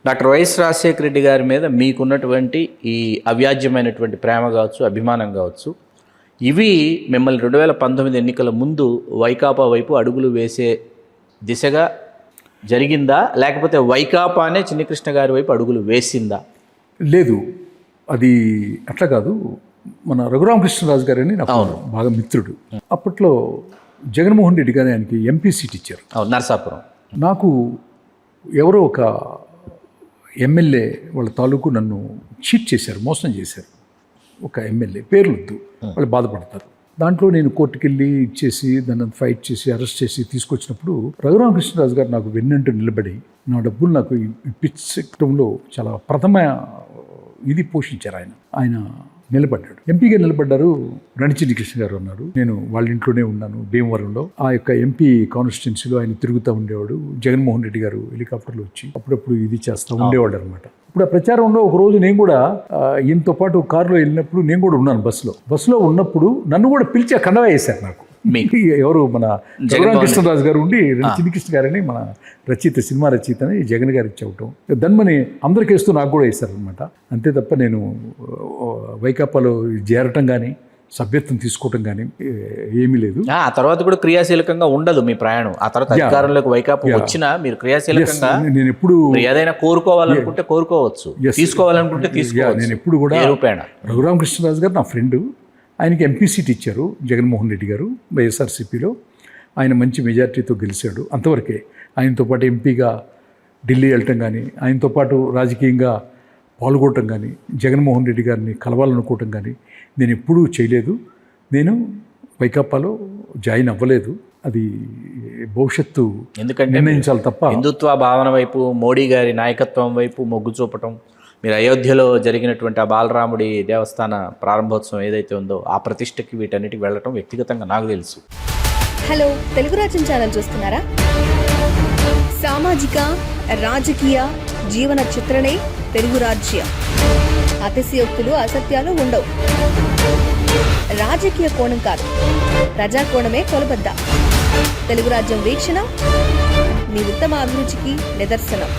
Doctor YS Rajasekhara Reddy గారి మీద మీకున్నటువంటి ఈ అవ్యాజ్యమైనటువంటి ప్రేమ కావచ్చు, అభిమానం కావచ్చు, ఇవి మిమ్మల్ని 2019 ఎన్నికల ముందు వైకాపా వైపు అడుగులు వేసే దిశగా జరిగిందా, లేకపోతే వైకాపానే చిన్నకృష్ణ గారి వైపు అడుగులు వేసిందా? లేదు, అది అట్లా కాదు. మన రఘురామకృష్ణరాజు గారని నాకు బాగా మిత్రుడు. అప్పట్లో జగన్మోహన్ రెడ్డి గారు ఆయనకి ఎంపీ సీట్ ఇచ్చారు. నరసాపురం. నాకు ఎవరో ఒక ఎమ్మెల్యే వాళ్ళ తాలూకు నన్ను చీట్ చేశారు, మోసం చేశారు. ఒక ఎమ్మెల్యే పేర్లొద్దు, వాళ్ళు బాధపడతారు. దాంట్లో నేను కోర్టుకు వెళ్ళి ఇచ్చేసి దాన్ని ఫైట్ చేసి అరెస్ట్ చేసి తీసుకొచ్చినప్పుడు రఘురామకృష్ణరాజు గారు నాకు వెన్నంటూ నిలబడి నా డబ్బులు నాకు ఇప్పించడంలో చాలా ప్రథమ ఇది పోషించారు. ఆయన నిలబడ్డాడు, ఎంపీగా నిలబడ్డారు. రణచిన్ని కృష్ణ గారు ఉన్నారు, నేను వాళ్ళ ఇంట్లోనే ఉన్నాను భీమవరంలో. ఆ యొక్క ఎంపీ కాన్స్టిట్యున్సీలో ఆయన తిరుగుతూ ఉండేవాడు. జగన్మోహన్ రెడ్డి గారు హెలికాప్టర్లో వచ్చి అప్పుడప్పుడు ఇది చేస్తూ ఉండేవాడు అనమాట. ఇప్పుడు ఆ ప్రచారంలో ఒక రోజు నేను కూడా ఈయనతో పాటు కారులో వెళ్ళినప్పుడు నేను కూడా ఉన్నాను బస్సులో ఉన్నప్పుడు నన్ను కూడా పిలిచి కండవా వేశారు నాకు. ఎవరు మన రఘురామకృష్ణరాజు గారు ఉండి చిన్ని కృష్ణ గారని మన రచయిత, సినిమా రచయిత అని జగన్ గారికి చెప్పటం, దాన్ని అందరికి వేస్తూ నాకు కూడా వేశారనమాట. అంతే తప్ప నేను వైకాపాలో చేరటం కానీ సభ్యత్వం తీసుకోవటం కానీ ఏమీ లేదు. ఆ తర్వాత కూడా క్రియాశీలకంగా ఉండదు మీ ప్రయాణం. ఆ తర్వాత అధికారంలోకి వైకాపా వచ్చినా మీరు క్రియాశీలకంగా నేను ఎప్పుడు ఏదైనా కోరుకోవాలనుకుంటే కోరుకోవచ్చు, తీసుకోవాలనుకుంటే తీసుకోవచ్చు. నేను ఎప్పుడు కూడా రఘురామకృష్ణరాజు గారు నా ఫ్రెండ్. ఆయనకి ఎంపీ సీట్ ఇచ్చారు జగన్మోహన్ రెడ్డి గారు వైఎస్ఆర్సీపీలో. ఆయన మంచి మెజార్టీతో గెలిచాడు. అంతవరకే. ఆయనతో పాటు ఎంపీగా ఢిల్లీ వెళ్ళటం కానీ, ఆయనతో పాటు రాజకీయంగా పాల్గొనటం కానీ, జగన్మోహన్ రెడ్డి గారిని కలవాలనుకోవటం కానీ నేను ఎప్పుడూ చేయలేదు. నేను వైకాపాలో జాయిన్ అవ్వలేదు. అది భవిష్యత్తు ఎందుకంటే నిర్ణయించాలి తప్ప హిందుత్వ భావన వైపు, మోడీ గారి నాయకత్వం వైపు మొగ్గు చూపటం, మీరు అయోధ్యలో జరిగినటువంటి ఆ బాలరాముడి దేవస్థాన ప్రారంభోత్సవం ఏదైతే ఉందో ఆ ప్రతిష్టకి వీటన్నిటికి వెళ్ళటం వ్యక్తిగతంగా నాకు తెలుసు. హలో, తెలుగు రాజ్యం ఛానల్ చూస్తున్నారా? సామాజిక, రాజకీయ, జీవన చిత్రణే తెలుగు రాజ్యం. అతిశయోక్తులు, అసత్యాలు ఉండవు. రాజకీయ కోణం కాదు, ప్రజా కోణమే కొలబద్ద. తెలుగు రాజ్యం వీక్షణ మీ ఉత్తమ అభిరుచికి నిదర్శనం.